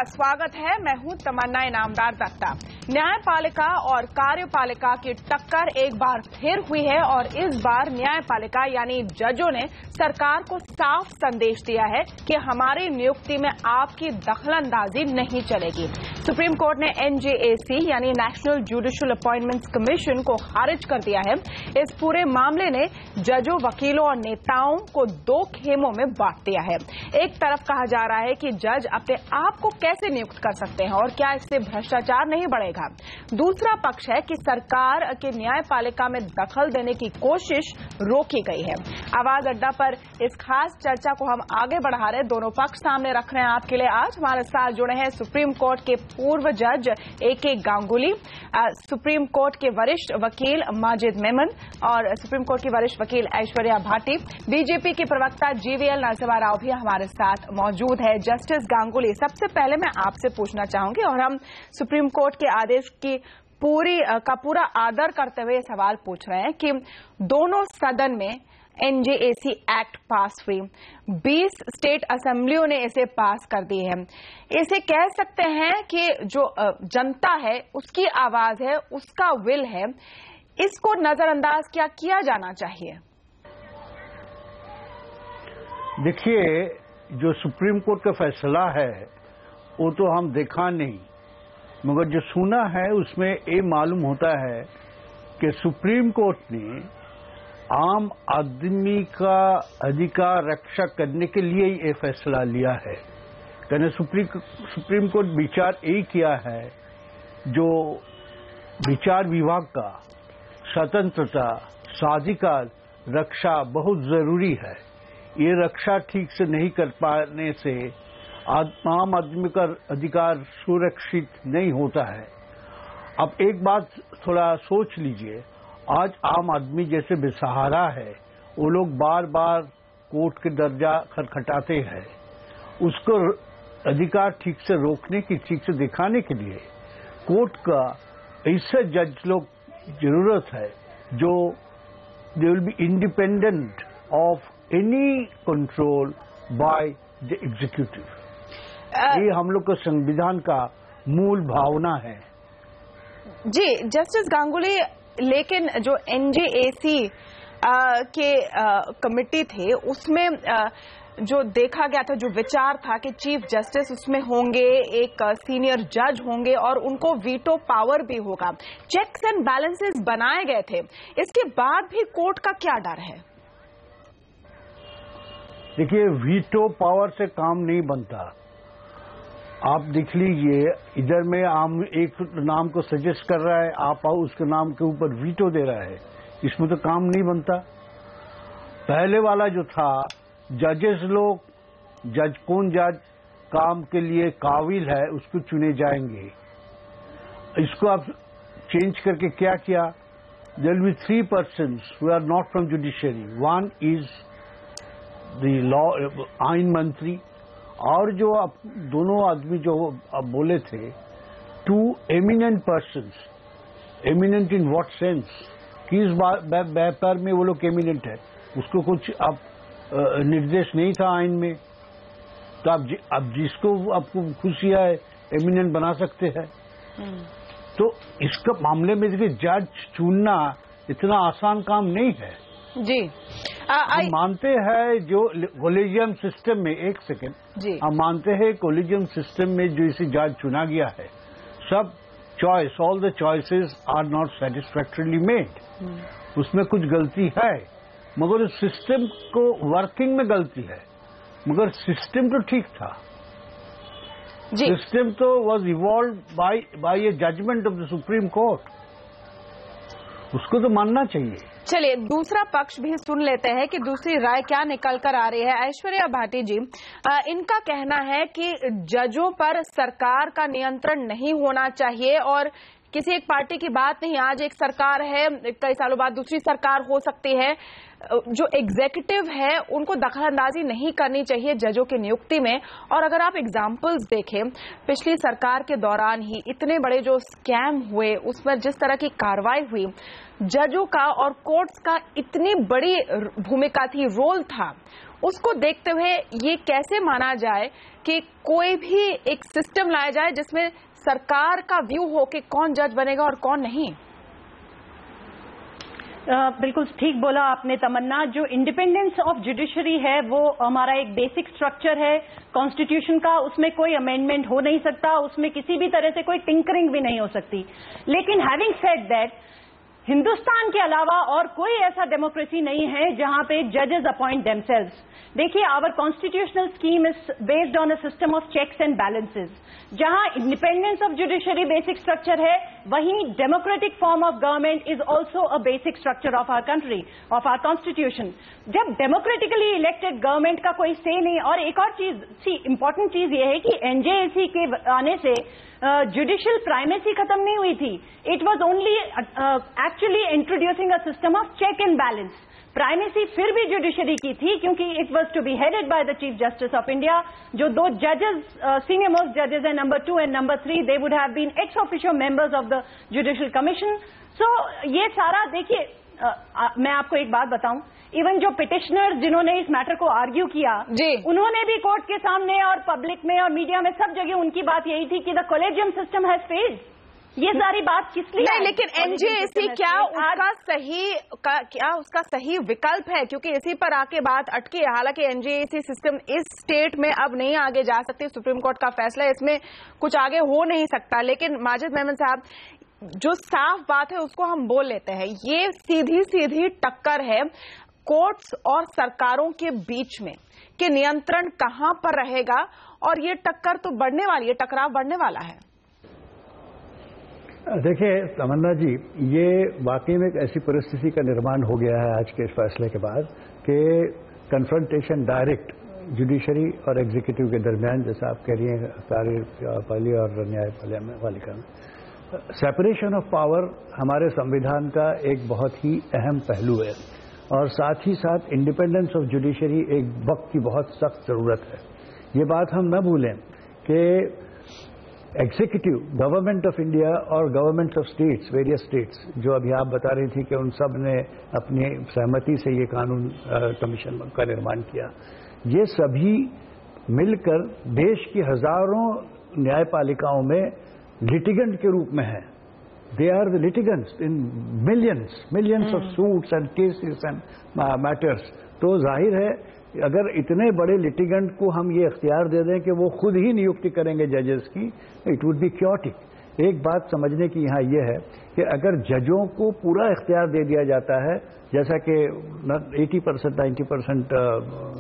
आपका स्वागत है। मैं हूं तमन्ना इनामदार दत्ता। न्यायपालिका और कार्यपालिका की टक्कर एक बार फिर हुई है और इस बार न्यायपालिका यानी जजों ने सरकार को साफ संदेश दिया है कि हमारी नियुक्ति में आपकी दखलंदाजी नहीं चलेगी। सुप्रीम कोर्ट ने NJAC यानी नेशनल जुडिशियल अपॉइंटमेंट्स कमीशन को खारिज कर दिया है। इस पूरे मामले ने जजों, वकीलों और नेताओं को दो खेमों में बांट दिया है। एक तरफ कहा जा रहा है कि जज अपने आप को कैसे नियुक्त कर सकते हैं और क्या इससे भ्रष्टाचार नहीं बढ़ेगा। दूसरा पक्ष है कि सरकार के न्यायपालिका में दखल देने की कोशिश रोकी गई है। आवाज अड्डा पर इस खास चर्चा को हम आगे बढ़ा रहे, दोनों पक्ष सामने रख रहे हैं आपके लिए। आज हमारे साथ जुड़े हैं सुप्रीम कोर्ट के पूर्व जज AK गांगुली, सुप्रीम कोर्ट के वरिष्ठ वकील माजिद मेमन और सुप्रीम कोर्ट की वरिष्ठ वकील ऐश्वर्या भाटी। BJP के प्रवक्ता GVL नरसिम्हा राव भी हमारे साथ मौजूद है। जस्टिस गांगुली, सबसे पहले मैं आपसे पूछना चाहूंगी और हम सुप्रीम कोर्ट के आदेश की पूरा आदर करते हुए सवाल पूछ रहे हैं कि दोनों सदन में NJAC एक्ट पास हुई, 20 स्टेट असेंबलियों ने इसे पास कर दी है। इसे कह सकते हैं कि जो जनता है उसकी आवाज है, उसका विल है, इसको नजरअंदाज क्या किया जाना चाहिए? देखिए, जो सुप्रीम कोर्ट का फैसला है वो तो हम देखा नहीं, मगर जो सुना है उसमें ये मालूम होता है कि सुप्रीम कोर्ट ने आम आदमी का अधिकार रक्षा करने के लिए ये फैसला लिया है। कहने सुप्रीम कोर्ट विचार यही किया है, जो विचार विभाग का स्वतंत्रता, स्वाधिकार रक्षा बहुत जरूरी है। ये रक्षा ठीक से नहीं कर पाने से आम आदमी का अधिकार सुरक्षित नहीं होता है। अब एक बात थोड़ा सोच लीजिए, आज आम आदमी जैसे बेसहारा है, वो लोग बार बार कोर्ट के दरजा खटखटाते हैं। उसको अधिकार ठीक से रोकने की, ठीक से दिखाने के लिए कोर्ट का ऐसे जज लोग जरूरत है जो they will be independent of any control by the executive. ये हम लोग का संविधान का मूल भावना है। जी जस्टिस गांगुली, लेकिन जो NJAC के कमिटी थे उसमें जो देखा गया था, जो विचार था कि चीफ जस्टिस उसमें होंगे, एक सीनियर जज होंगे और उनको वीटो पावर भी होगा। चेक्स एंड बैलेंसेस बनाए गए थे, इसके बाद भी कोर्ट का क्या डर है? देखिए, वीटो पावर से काम नहीं बनता। आप देख लीजिए, इधर में आम एक नाम को सजेस्ट कर रहा है, आप उसके नाम के ऊपर वीटो दे रहा है, इसमें तो काम नहीं बनता। पहले वाला जो था, जजेस लोग, कौन जज काम के लिए काबिल है उसको चुने जाएंगे। इसको आप चेंज करके क्या किया? There will be 3 persons who are not from judiciary. One is the law आइन मंत्री, और जो आप दोनों आदमी जो आप बोले थे, 2 eminent persons. Eminent in what sense? किस व्यापार में वो लोग एमिनेंट है? उसको कुछ आप निर्देश नहीं था आइन में, तो आप जिसको आपको खुशी है एमिनेंट बना सकते हैं। तो इसका मामले में देखिए, जज चुनना इतना आसान काम नहीं है। जी हम मानते हैं जो कोलिजियम सिस्टम में, एक सेकेंड, हम मानते हैं कोलिजियम सिस्टम में जो इसे जज चुना गया है, सब choice, all the choices are not satisfactorily made. उसमें कुछ गलती है, मगर उस सिस्टम को वर्किंग में गलती है। मगर सिस्टम तो ठीक था। सिस्टम तो was evolve by a judgment of the Supreme Court, उसको तो मानना चाहिए। चलिए दूसरा पक्ष भी सुन लेते हैं कि दूसरी राय क्या निकल कर आ रही है। ऐश्वर्या भाटी जी, इनका कहना है कि जजों पर सरकार का नियंत्रण नहीं होना चाहिए और किसी एक पार्टी की बात नहीं। आज एक सरकार है, कई सालों बाद दूसरी सरकार हो सकती है। जो एग्जीक्यूटिव है उनको दखलंदाजी नहीं करनी चाहिए जजों की नियुक्ति में। और अगर आप एग्जाम्पल्स देखें, पिछली सरकार के दौरान ही इतने बड़े जो स्कैम हुए, उस पर जिस तरह की कार्रवाई हुई, जजों का और कोर्ट्स का इतनी बड़ी भूमिका थी, रोल था, उसको देखते हुए ये कैसे माना जाए कि कोई भी एक सिस्टम लाया जाए जिसमें सरकार का व्यू हो कि कौन जज बनेगा और कौन नहीं। बिल्कुल ठीक बोला आपने तमन्ना। जो इंडिपेंडेंस ऑफ जुडिशरी है वो हमारा एक बेसिक स्ट्रक्चर है कॉन्स्टिट्यूशन का, उसमें कोई अमेंडमेंट हो नहीं सकता, उसमें किसी भी तरह से कोई टिंकरिंग भी नहीं हो सकती। लेकिन हैविंग सेड दैट, हिंदुस्तान के अलावा और कोई ऐसा डेमोक्रेसी नहीं है जहां पे जजेस अपॉइंट देमसेल्व्स। देखिए, our constitutional scheme is based on a system of checks and balances. जहां independence of judiciary basic structure है, वहीं democratic form of government is also a basic structure of our country, of our constitution. जब democratically elected government का कोई से नहीं, और एक और चीज इंपॉर्टेंट चीज ये है कि एनजेएसी के आने से जुडिशियल प्राइमेसी खत्म नहीं हुई थी। It was only actually introducing a system of check and balance. Primacy फिर भी जुडिशरी की थी क्योंकि it was to be headed by the chief justice of India. जो दो जजेस, सीनियर मोस्ट जजेस है, number 2 and number 3, they would have been ex officio members of the judicial commission. सो ये सारा देखिए, मैं आपको एक बात बताऊं, इवन जो पिटिशनर्स जिन्होंने इस मैटर को आर्ग्यू किया, उन्होंने भी कोर्ट के सामने और पब्लिक में और मीडिया में सब जगह उनकी बात यही थी कि the collegium system has failed. ये सारी बात किस लिए नहीं, लेकिन एनजेएसी क्या उसका सही विकल्प है? क्योंकि इसी पर आके बात अटकी है। हालांकि एनजेएसी सिस्टम इस स्टेट में अब नहीं आगे जा सकती, सुप्रीम कोर्ट का फैसला, इसमें कुछ आगे हो नहीं सकता। लेकिन माजिद मेमन साहब, जो साफ बात है उसको हम बोल लेते हैं, ये सीधी सीधी टक्कर है कोर्ट्स और सरकारों के बीच में कि नियंत्रण कहां पर रहेगा, और ये टक्कर तो बढ़ने वाली है, टकराव बढ़ने वाला है। देखिए तमन्ना जी, ये वाकई में एक ऐसी परिस्थिति का निर्माण हो गया है आज के इस फैसले के बाद कि कन्फ्रंटेशन डायरेक्ट जुडिशरी और एग्जीक्यूटिव के दरमियान, जैसा आप कह रही हैं, कार्यपालिका और न्यायपालिका में सेपरेशन ऑफ पावर हमारे संविधान का एक बहुत ही अहम पहलू है, और साथ ही साथ इंडिपेंडेंस ऑफ जुडिशरी एक वक्त की बहुत सख्त जरूरत है। ये बात हम न भूलें कि एग्जीक्यूटिव गवर्नमेंट ऑफ इंडिया और government of states, various states, जो अभी आप बता रही थी कि उन सब ने अपनी सहमति से ये कानून कमीशन का निर्माण किया, ये सभी मिलकर देश की हजारों न्यायपालिकाओं में लिटिगेंट के रूप में हैं। They are the litigants in millions of suits and cases and matters. तो जाहिर है अगर इतने बड़े लिटिगेंट को हम ये इख्तियार दे दें कि वो खुद ही नियुक्ति करेंगे जजेस की, इट वुड बी क्योटिक। एक बात समझने की यहाँ ये है कि अगर जजों को पूरा इख्तियार दे दिया जाता है, जैसा कि 80% 90%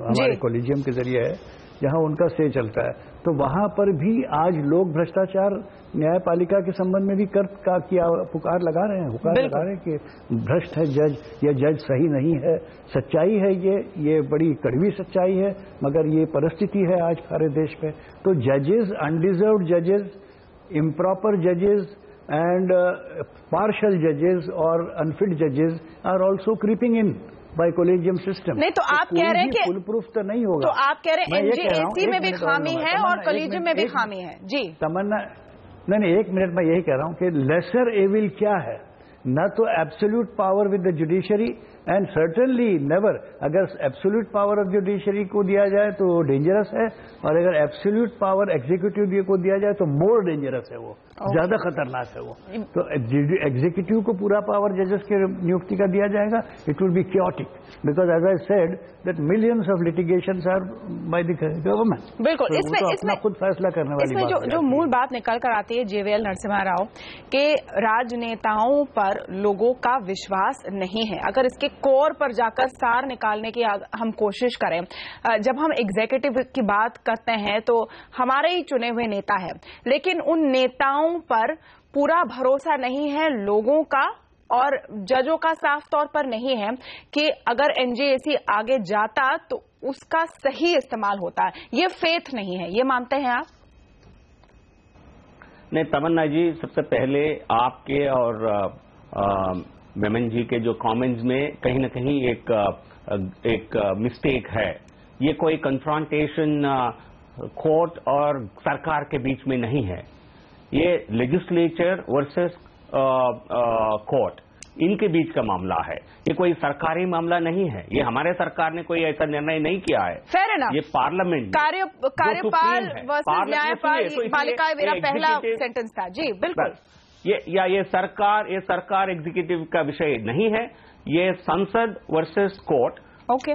हमारे कॉलेजियम के जरिए है, जहां उनका से चलता है, तो वहां पर भी आज लोग भ्रष्टाचार न्यायपालिका के संबंध में भी पुकार लगा रहे हैं, हुकार लगा रहे हैं कि भ्रष्ट है जज, यह जज सही नहीं है। सच्चाई है ये बड़ी कड़वी सच्चाई है, मगर ये परिस्थिति है आज सारे देश में। तो जजेस, अनडिजर्व्ड जजेस, इम्प्रॉपर जजेस एंड पार्शियल जजेस और अनफिट जजेस are also creeping in by collegium system. नहीं, तो आप कह रहे हैं कि फुल प्रूफ तो नहीं होगा। तो आप कह रहे हैं एनजेएसी में भी खामी है और कॉलेजियम में भी खामी है। जी तमन्ना, नहीं, एक मिनट में यही कह रहा हूं कि लेसर एविल क्या है, न तो absolute power with the judiciary and certainly never, अगर एब्सोल्यूट पावर ऑफ जुडिशरी को दिया जाए तो डेंजरस है, और अगर एब्सोल्यूट पावर एग्जीक्यूटिव को दिया जाए तो मोर डेंजरस है, वो ज्यादा खतरनाक है वो। तो एग्जीक्यूटिव को पूरा पावर जजेस के नियुक्ति का दिया जाएगा, it will be chaotic, because as I said that millions of litigations are by the government. बिल्कुल, इसमें खुद फैसला करने वाली बात है। जो मूल बात निकल कर आती है जेवीएल नरसिम्हा राव के राजनेताओं पर लोगों का विश्वास नहीं है। अगर इसके कोर पर जाकर सार निकालने की हम कोशिश करें, जब हम एग्जीक्यूटिव की बात करते हैं तो हमारे ही चुने हुए नेता है, लेकिन उन नेताओं पर पूरा भरोसा नहीं है लोगों का, और जजों का साफ तौर पर नहीं है कि अगर एनजेएसी आगे जाता तो उसका सही इस्तेमाल होता है। ये फेथ नहीं है, ये मानते हैं आप? नहीं, तमन्ना जी, सबसे पहले आपके और मेमन जी के जो कमेंट्स में कहीं ना कहीं एक मिस्टेक है। ये कोई कन्फ्रंटेशन कोर्ट और सरकार के बीच में नहीं है, ये लेजिस्लेचर वर्सेस कोर्ट, इनके बीच का मामला है। ये कोई सरकारी मामला नहीं है, ये हमारे सरकार ने कोई ऐसा निर्णय नहीं किया है। फेयर एनफ, ये पार्लियामेंट कार्यपाल वर्सेस न्यायपालिका मेरा पहला सेंटेंस था जी, बिल्कुल। ये सरकार एग्जीक्यूटिव का विषय नहीं है, ये संसद versus court, okay,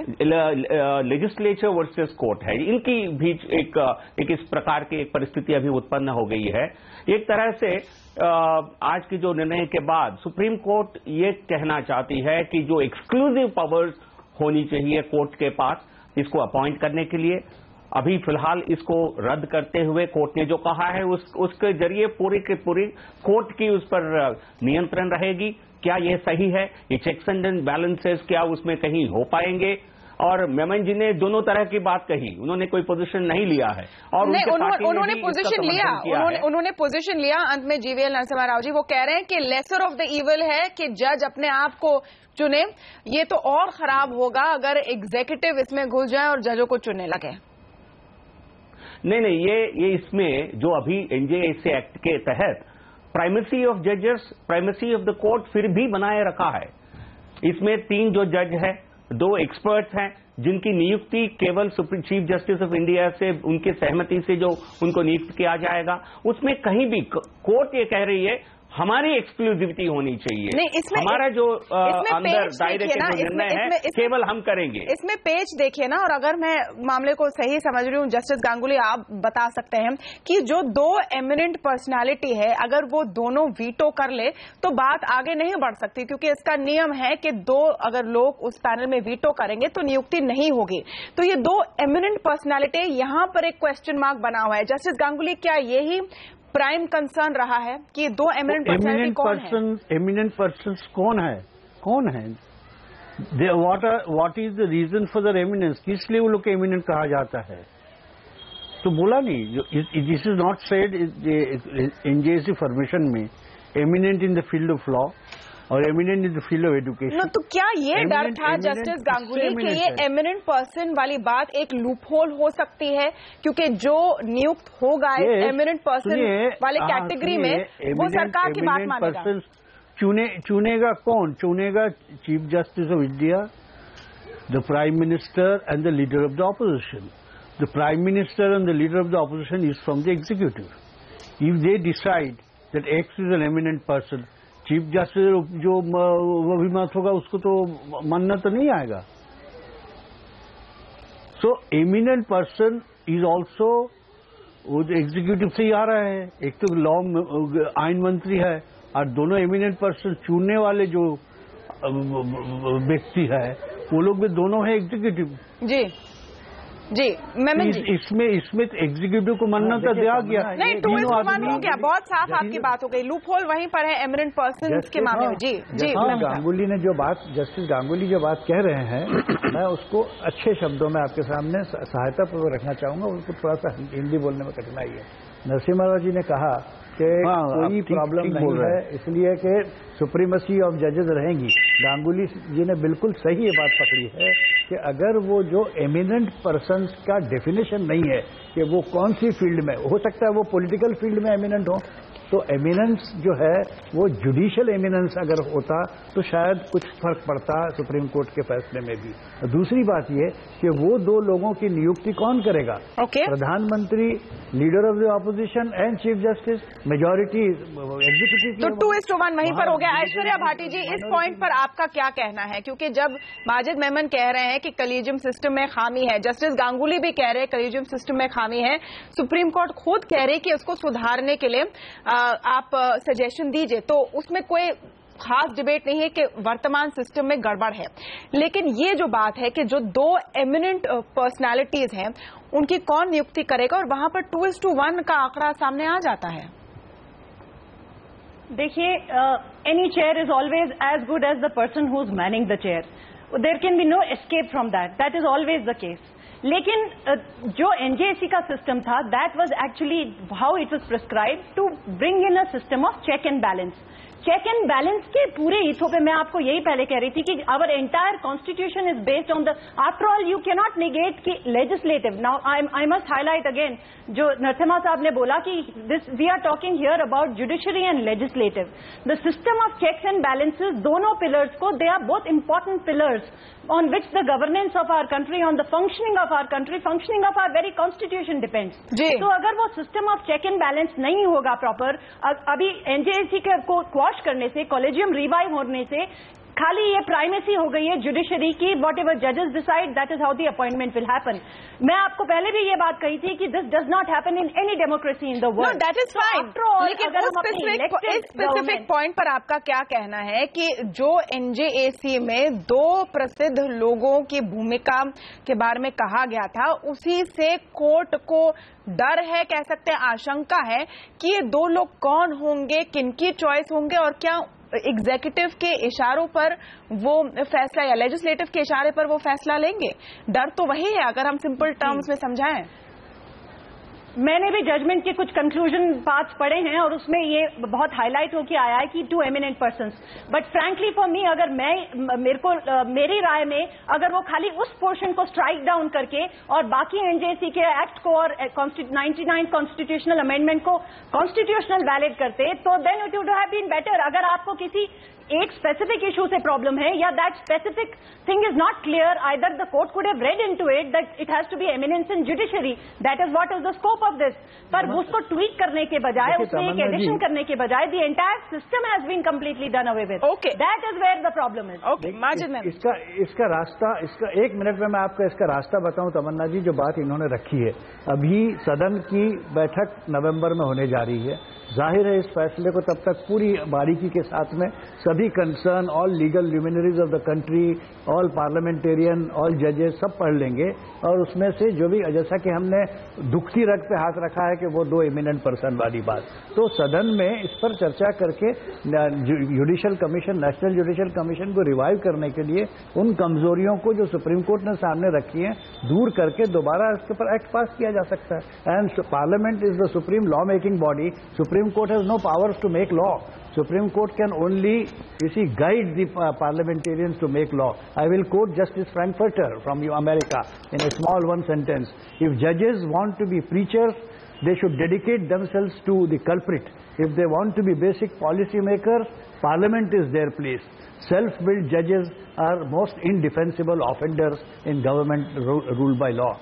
legislature versus court है। इनकी बीच एक इस प्रकार की एक परिस्थिति अभी उत्पन्न हो गई है। एक तरह से आज की जो निर्णय के बाद सुप्रीम कोर्ट ये कहना चाहती है कि जो एक्सक्लूसिव पावर्स होनी चाहिए कोर्ट के पास इसको अपॉइंट करने के लिए, अभी फिलहाल इसको रद्द करते हुए कोर्ट ने जो कहा है उसके जरिए पूरी की पूरी कोर्ट की उस पर नियंत्रण रहेगी। क्या ये सही है? ये चेक्स एंड बैलेंसेस क्या उसमें कहीं हो पाएंगे? और मेमन जी ने दोनों तरह की बात कही, उन्होंने कोई पोजीशन नहीं लिया है। और उन्होंने पोजीशन लिया, उन्होंने पोजीशन लिया। अंत में जीवीएल नरसिम्हा राव जी वो कह रहे हैं कि लेसर ऑफ द इविल है कि जज अपने आप को चुने। ये तो और खराब होगा अगर एग्जीक्यूटिव इसमें घुस जाए और जजों को चुनने लगे। नहीं, ये इसमें जो अभी एनजेएसी एक्ट के तहत प्राइमेसी ऑफ जजेस, प्राइमेसी ऑफ द कोर्ट फिर भी बनाए रखा है। इसमें 3 जो जज है, 2 एक्सपर्ट्स हैं जिनकी नियुक्ति केवल चीफ जस्टिस ऑफ इंडिया से उनकी सहमति से जो उनको नियुक्त किया जाएगा। उसमें कहीं भी कोर्ट ये कह रही है हमारी एक्सक्लूसिविटी होनी चाहिए, नहीं, इसमें हमारा जो अंदर दायरे के जो निर्णय है केवल हम करेंगे। इसमें पेज देखिए ना, और अगर मैं मामले को सही समझ रही हूँ जस्टिस गांगुली, आप बता सकते हैं कि जो 2 एमिनेंट पर्सनालिटी है अगर वो दोनों वीटो कर ले तो बात आगे नहीं बढ़ सकती, क्योंकि इसका नियम है कि 2 अगर लोग उस पैनल में वीटो करेंगे तो नियुक्ति नहीं होगी। तो ये 2 एमिनेंट पर्सनालिटी, यहां पर एक क्वेश्चन मार्क बना हुआ है। जस्टिस गांगुली, क्या यही प्राइम कंसर्न रहा है कि 2 एमिनेंट पर्सनालिटी कौन है? एमिनेंट पर्सन्स कौन है? What is the reason for the eminence? किस लिए वो लोग एमिनेंट कहा जाता है? तो बोला नहीं, this is not said NJAC formation में eminent in the field of law और eminent in the field of education. तो क्या ये डर था जस्टिस गांगुली कि ये एमिनेंट पर्सन वाली बात एक लूपहोल हो सकती है, क्योंकि जो नियुक्त होगा एमिनेंट पर्सन वाले कैटेगरी में वो सरकार की बात मानेगा। चुनेगा कौन? चुनेगा chief justice of India, the prime minister and the leader of the opposition. The prime minister and the leader of the opposition is from the executive. If they decide that x is an eminent person, chief justice जो अभिमत होगा उसको तो मानना तो नहीं आएगा। सो eminent person is also वो एग्जीक्यूटिव से ही आ रहा है। एक तो लॉ आइन मंत्री है और दोनों एमिनेंट पर्सन चुनने वाले जो व्यक्ति है वो लोग भी दोनों है एग्जीक्यूटिव। जी मेमन जी, इसमें एग्जीक्यूटिव को मान्यता दिया गया। नहीं, 2:1 हो गया, बहुत साफ आपकी बात हो गई। लूप होल वहीं पर है एमिनेंट पर्सन के मामले में। जी गांगुली ने जो बात, जस्टिस गांगुली जो बात कह रहे हैं, मैं उसको अच्छे शब्दों में आपके सामने सहायतापूर्वक रखना चाहूंगा। उनको थोड़ा सा हिंदी बोलने में कठिनाई है। नरसिम्हा राव जी ने कहा कि कोई प्रॉब्लम नहीं है, इसलिए कि सुप्रीमेसी ऑफ जजेस रहेंगी। गांगुली जी ने बिल्कुल सही ये बात पकड़ी है कि अगर वो जो एमिनेंट पर्सन्स का डेफिनेशन नहीं है कि वो कौन सी फील्ड में, हो सकता है वो पॉलिटिकल फील्ड में एमिनेंट हो, तो एमिनेंस जो है वो जुडिशियल एमिनेंस अगर होता तो शायद कुछ फर्क पड़ता सुप्रीम कोर्ट के फैसले में भी। दूसरी बात ये कि वो 2 लोगों की नियुक्ति कौन करेगा? प्रधानमंत्री, leader of the opposition and chief justice, majority executive. तो 2:1 वहीं पर हो गया। ऐश्वर्या भाटी जी, इस पॉइंट पर आपका क्या कहना है? क्योंकि जब माजिद मेमन कह रहे हैं कि कलीजियम सिस्टम में खामी है, जस्टिस गांगुली भी कह रहे हैं कलीजियम सिस्टम में खामी है, सुप्रीम कोर्ट खुद कह रहे हैं कि उसको सुधारने के लिए आप सजेशन दीजिए, तो उसमें कोई खास डिबेट नहीं है कि वर्तमान सिस्टम में गड़बड़ है। लेकिन ये जो बात है कि जो 2 एमिनेंट पर्सनालिटीज हैं उनकी कौन नियुक्ति करेगा, और वहां पर 2:1 का आंकड़ा सामने आ जाता है। देखिए, any chair is always as good as the person who is manning the chair. There can be no escape from that. That is always the case. लेकिन जो एनजेएसी का सिस्टम था, that was actually how it was prescribe to bring in a system of check and balance. Check and balance के पूरे हितों पे मैं आपको यही पहले कह रही थी कि our entire constitution is based on the, after all you can not negate कि legislative, now I must highlight again, जो नरसिम्हा साहब ने बोला कि this we are talking here about judiciary and legislative. The system of checks and balances, दोनों pillars को, they are both important pillars on which the governance of our country, on the functioning of our country, functioning of our very constitution depends. तो अगर वो system of check and balance नहीं होगा proper, अभी NJAC को quash करने से, collegium revive होने से खाली ये प्राइमेसी हो गई है जुडिशरी की, वॉट एवर जजेस decide that is how the appointment will happen. मैं आपको पहले भी ये बात कही थी कि this does not happen in any democracy in the world. No, that is fine, लेकिन इस स्पेसिफिक पॉइंट पर आपका क्या कहना है कि जो एनजेएसी में दो प्रसिद्ध लोगों की भूमिका के बारे में कहा गया था, उसी से कोर्ट को डर है, कह सकते हैं आशंका है कि ये दो लोग कौन होंगे, किनकी चॉइस होंगे और क्या एग्जीक्यूटिव के इशारों पर वो फैसला या लेजिस्लेटिव के इशारे पर वो फैसला लेंगे? डर तो वही है, अगर हम सिंपल टर्म्स में समझाएं। मैंने भी जजमेंट के कुछ कंक्लूजन पार्ट्स पढ़े हैं और उसमें ये बहुत हाईलाइट होकर आया है कि 2 eminent persons, but frankly for me, अगर मेरी राय में अगर वो खाली उस पोर्शन को स्ट्राइक डाउन करके और बाकी एनजेसी के एक्ट को और 99 कॉन्स्टिट्यूशनल अमेंडमेंट को कॉन्स्टिट्यूशनल वैलिड करते, तो then it would have been better. अगर आपको किसी एक स्पेसिफिक इशू से प्रॉब्लम है या that specific thing is not clear, either the court could have read into it that it has to be eminence in judiciary, that is what is the scope of this. पर उसको tweet करने के बजाय, उसमें एक addition करने के बजाय, the entire system has been completely done away with. Okay, that is where the problem is. Okay, Majid ma'am, इसका रास्ता, इसका 1 मिनट में मैं आपको इसका रास्ता बताऊं तमन्ना जी। जो बात इन्होंने रखी है, अभी सदन की बैठक नवंबर में होने जा रही है। जाहिर है इस फैसले को तब तक पूरी बारीकी के साथ में सभी concern, all legal luminaries of the country, all parliamentarian, all जजेस सब पढ़ लेंगे और उसमें से जो भी, जैसा कि हमने दुखती रग पे हाथ रखा है कि वो 2 एमिनेंट पर्सन वाली बात, तो सदन में इस पर चर्चा करके judicial commission, national judicial commission को रिवाइव करने के लिए उन कमजोरियों को जो सुप्रीम कोर्ट ने सामने रखी हैं दूर करके दोबारा इसके ऊपर एक्ट पास किया जा सकता है। And parliament is the supreme law making body. Supreme Court has no powers to make law. Supreme Court can only, guide the parliamentarians to make law. I will quote Justice Frankfurter from America in a small one sentence. If judges want to be preachers, they should dedicate themselves to the culprit. If they want to be basic policy makers, Parliament is their place. Self-willed judges are most indefensible offenders in government ruled by law.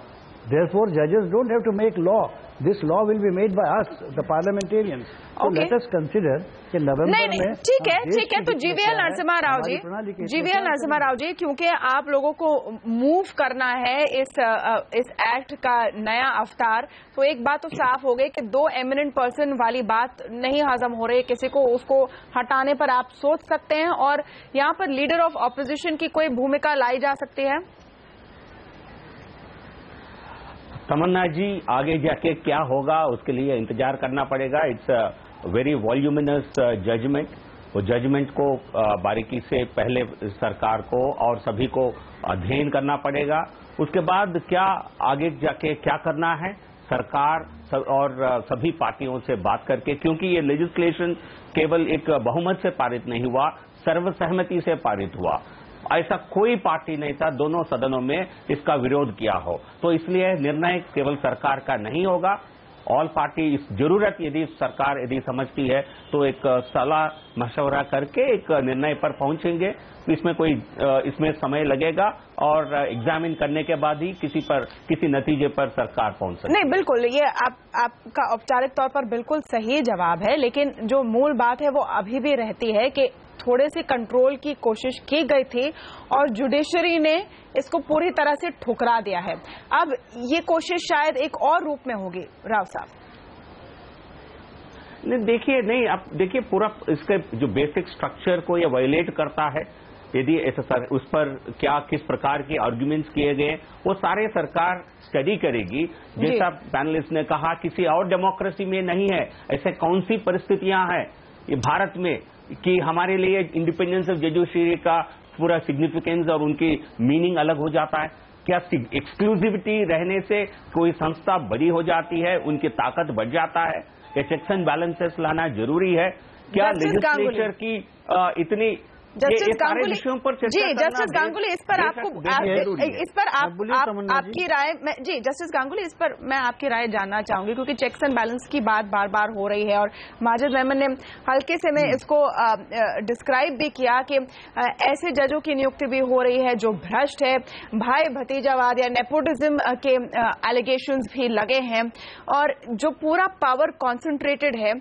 Therefore, judges don't have to make law. This law will be made by us, the parliamentarians. So let us consider कि नवंबर में, ठीक है, तो GVL Narasimha Rao ji, क्योंकि आप लोगों को move करना है इस एक्ट का नया अवतार, तो एक बात तो साफ हो गई कि 2 एमिनेंट पर्सन वाली बात नहीं हजम हो रही। किसी को उसको हटाने पर आप सोच सकते हैं और यहाँ पर लीडर ऑफ ऑपोजिशन की कोई भूमिका लाई जा सकती है? तमन्ना जी, आगे जाके क्या होगा उसके लिए इंतजार करना पड़ेगा। It's a very voluminous judgment. वो जजमेंट को बारीकी से पहले सरकार को और सभी को अध्ययन करना पड़ेगा। उसके बाद क्या आगे जाके क्या करना है, सरकार और सभी पार्टियों से बात करके, क्योंकि ये लेजिस्लेशन केवल एक बहुमत से पारित नहीं हुआ, सर्वसहमति से पारित हुआ। ऐसा कोई पार्टी नहीं था दोनों सदनों में इसका विरोध किया हो, तो इसलिए निर्णय केवल सरकार का नहीं होगा। ऑल पार्टी इस जरूरत यदि सरकार समझती है तो एक सलाह मशवरा करके एक निर्णय पर पहुंचेंगे। इसमें समय लगेगा और एग्जामिन करने के बाद ही किसी नतीजे पर सरकार पहुंच सकती है। नहीं, बिल्कुल, ये आपका औपचारिक तौर पर बिल्कुल सही जवाब है, लेकिन जो मूल बात है वो अभी भी रहती है कि थोड़े से कंट्रोल की कोशिश की गई थी और जुडिशरी ने इसको पूरी तरह से ठुकरा दिया है। अब ये कोशिश शायद एक और रूप में होगी। राव साहब, देखिए पूरा इसके जो बेसिक स्ट्रक्चर को ये वायलेट करता है। यदि उस पर किस प्रकार के आर्ग्यूमेंट्स किए गए वो सारे सरकार स्टडी करेगी। जैसा पैनलिस्ट ने कहा, किसी और डेमोक्रेसी में नहीं है। ऐसे कौन सी परिस्थितियां हैं ये भारत में कि हमारे लिए इंडिपेंडेंस ऑफ जुडिशरी का पूरा सिग्निफिकेंस और उनकी मीनिंग अलग हो जाता है। क्या एक्सक्लूसिविटी रहने से कोई संस्था बड़ी हो जाती है, उनकी ताकत बढ़ जाता है? क्या चेक्स एंड बैलेंसेस लाना जरूरी है? क्या लेजिस्लेचर की इतनी जस्टिस गांगुली जी, जस्टिस गांगुली इस पर आपकी राय जी जस्टिस गांगुली इस पर मैं आपकी राय जानना चाहूंगी, क्योंकि चेक्स एंड बैलेंस की बात बार बार हो रही है और माजिद मेमन ने हल्के से में इसको डिस्क्राइब भी किया कि ऐसे जजों की नियुक्ति भी हो रही है जो भ्रष्ट है, भाई भतीजावाद या नेपोटिज्म के एलिगेशंस भी लगे हैं और जो पूरा पावर कॉन्सेंट्रेटेड है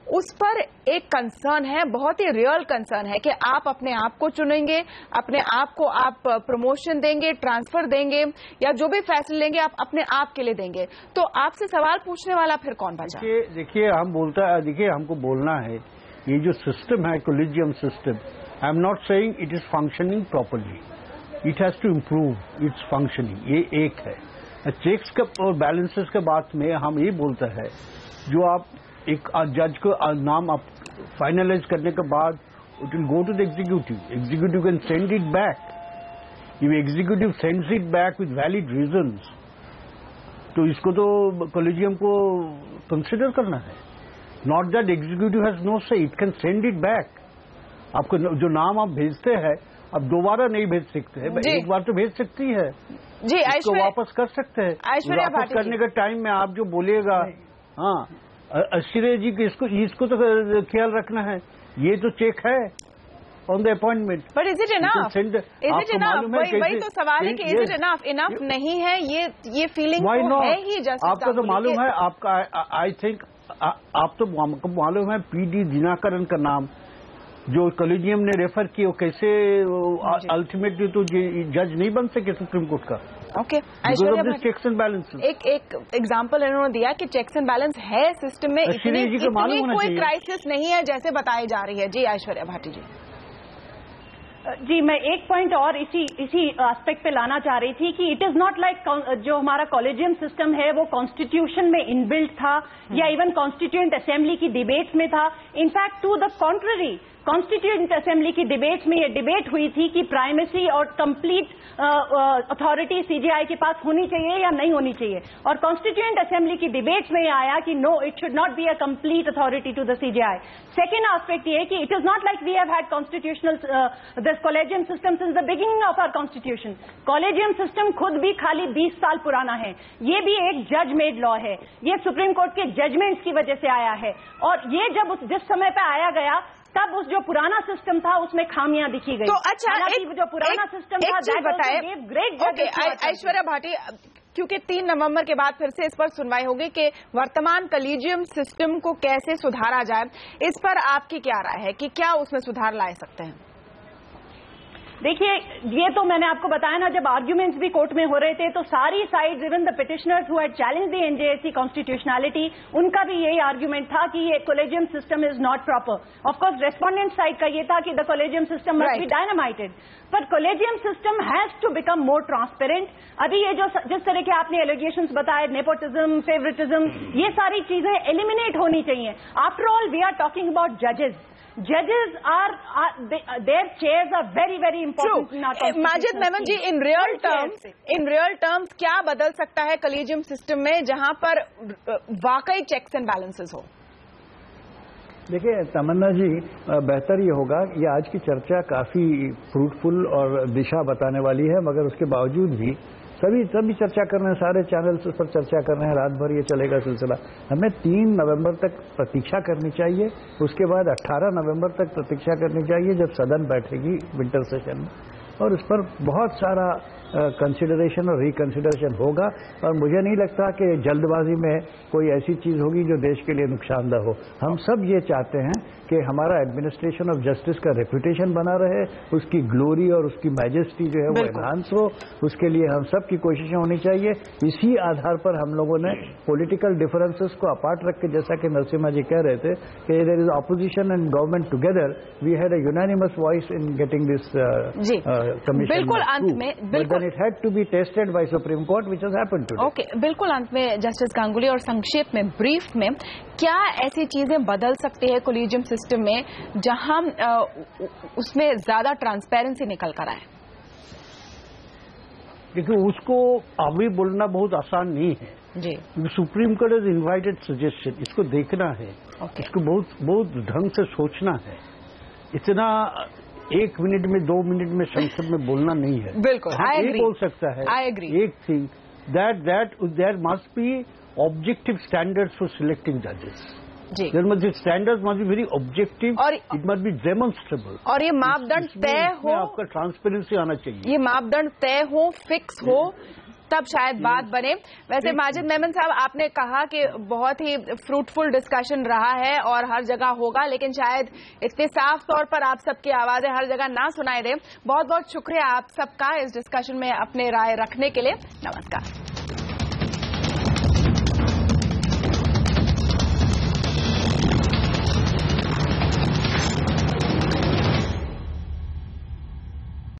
उस पर एक कंसर्न है, बहुत ही रियल कंसर्न है कि आप अपने आप को चुनेंगे, अपने आप को आप प्रमोशन देंगे, ट्रांसफर देंगे या जो भी फैसले लेंगे आप अपने आप के लिए देंगे। तो आपसे सवाल पूछने वाला फिर कौन बचा? देखिए हम बोलता है, देखिए हमको बोलना है ये जो सिस्टम है collegium system, I am not saying it is functioning properly, it has to improve its functioning, ये एक है। चेक्स और बैलेंसेस के बात में हम ये बोलते हैं जो आप एक जज को नाम आप फाइनलाइज करने के बाद it will go to the executive can send it back, if executive sends it back with valid reasons तो इसको तो कॉलेजियम को कंसिडर करना है, not that executive has no say, it can send it back. आपको जो नाम आप भेजते हैं अब दोबारा नहीं भेज सकते हैं, एक बार तो भेज सकती है जी, इसको वापस कर सकते हैं, वापस करने के टाइम में आप जो बोलिएगा, हाँ ऐश्वर्या जी की इसको तो ख्याल रखना है, ये तो चेक है on the appointment. But is it enough? Is it enough? वही तो सवाल है कि इज इट इनफ? इनफ नहीं है ये फीलिंग तो है ही। जस्ट आपका तो मालूम है, आपका आई थिंक आप तो मालूम है पीडी दिनाकरन का नाम जो कॉलेजियम ने रेफर किया, वो कैसे अल्टीमेटली तो जज नहीं बन सके सुप्रीम कोर्ट का। ओके, चेक्स एंड बैलेंस एक एग्जांपल इन्होंने दिया कि चेक्स एंड बैलेंस है सिस्टम में, इतनी कोई क्राइसिस नहीं है जैसे बताई जा रही है। जी ऐश्वर्या भाटी जी। जी मैं एक पॉइंट और इसी एस्पेक्ट पे लाना चाह रही थी कि इट इज नॉट लाइक जो हमारा कॉलेजियम सिस्टम है वो कॉन्स्टिट्यूशन में इनबिल्ट था या इवन कॉन्स्टिट्यूएंट असेंबली की डिबेट्स में था। In fact to the contrary constituent assembly की डिबेट्स में ये डिबेट हुई थी कि प्राइमेसी और कंप्लीट अथॉरिटी सीजेआई के पास होनी चाहिए या नहीं होनी चाहिए, और कॉन्स्टिट्यूएंट असेंबली की डिबेट्स में आया कि no, it should not be a complete authority to the CJI. Second aspect ये कि it is not like we have had constitutional this collegium system since the beginning of our constitution. Collegium system खुद भी खाली 20 साल पुराना है, ये भी एक जज मेड लॉ है, ये सुप्रीम कोर्ट के जजमेंट्स की वजह से आया है, और ये जब जिस समय पे आया गया तब उस जो पुराना सिस्टम था उसमें खामियां दिखी गई। तो अच्छा, जो पुराना सिस्टम था बताए ग्रेट ऐश्वर्या भाटी, क्योंकि 3 नवंबर के बाद फिर से इस पर सुनवाई होगी कि वर्तमान कॉलेजियम सिस्टम को कैसे सुधारा जाए, इस पर आपकी क्या राय है कि क्या उसमें सुधार ला सकते हैं? देखिए, ये तो मैंने आपको बताया ना, जब आर्ग्यूमेंट्स भी कोर्ट में हो रहे थे तो सारी sides, even the petitioners who had challenge the NJAC constitutionality, उनका भी यही आर्ग्यूमेंट था कि ये collegium system is not proper. Of course respondent side का ये था कि the collegium system must be dynamited, पर collegium system has to become more transparent. अभी ये जो जिस तरह के आपने एलिगेशंस बताए, नेपोटिज्म, फेवरेटिज्म, ये सारी चीजें एलिमिनेट होनी चाहिए। After all we are talking about जजेस their chairs are very very important in our constitution. Majid Memon ji, in real terms क्या बदल सकता है कॉलेजियम सिस्टम में जहां पर वाकई चेक्स एंड बैलेंसेस हो? देखिए तमन्ना जी, बेहतर ये होगा, ये आज की चर्चा काफी फ्रूटफुल और दिशा बताने वाली है, मगर उसके बावजूद भी सभी चर्चा कर रहे हैं, सारे चैनल्स उस पर चर्चा कर रहे हैं, रात भर ये चलेगा सिलसिला। हमें 3 नवंबर तक प्रतीक्षा करनी चाहिए, उसके बाद 18 नवंबर तक प्रतीक्षा करनी चाहिए जब सदन बैठेगी विंटर सेशन में, और उस पर बहुत सारा कंसिडरेशन और रिकंसिडरेशन होगा, और मुझे नहीं लगता कि जल्दबाजी में कोई ऐसी चीज होगी जो देश के लिए नुकसानदेह हो। हम सब ये चाहते हैं कि हमारा एडमिनिस्ट्रेशन ऑफ जस्टिस का रेपुटेशन बना रहे, उसकी ग्लोरी और उसकी मैजेस्टी जो है वो एनहांस हो, उसके लिए हम सब की कोशिशें होनी चाहिए। इसी आधार पर हम लोगों ने पॉलिटिकल डिफरेंसेस को अपार्ट रख के, जैसा कि नरसिम्हा जी कह रहे थे कि there is opposition and government together, we had a unanimous voice in getting this commission. बिल्कुल अंत में it had to be tested by Supreme Court, which has happened today. Okay, बिल्कुल अंत में जस्टिस गांगुली, और संक्षेप में, ब्रीफ में, क्या ऐसी चीजें बदल सकती है कॉलेजियम सिस्टम में जहां उसमें ज्यादा ट्रांसपेरेंसी निकल कर आए? देखिए उसको अभी बोलना बहुत आसान नहीं है जी। Supreme court is invited suggestion, इसको देखना है, इसको बहुत ढंग से सोचना है। इतना 1 मिनट में 2 मिनट में संसद में बोलना नहीं है। बिल्कुल, ये बोल सकता है आई एग्री। एक thing that there must be objective standards for selecting जजेस। There must be standards must be very objective और इट मस्ट बी डेमोन्स्ट्रेबल। और ये मापदंड तय हो, आपका ट्रांसपेरेंसी आना चाहिए। ये मापदंड तय हो, फिक्स हो, तब शायद बात बने। वैसे माजिद मेमन साहब, आपने कहा कि बहुत ही फ्रूटफुल डिस्कशन रहा है और हर जगह होगा, लेकिन शायद इतने साफ तौर पर आप सबकी आवाजें हर जगह ना सुनाई दे। बहुत बहुत शुक्रिया आप सबका इस डिस्कशन में अपने राय रखने के लिए। नमस्कार।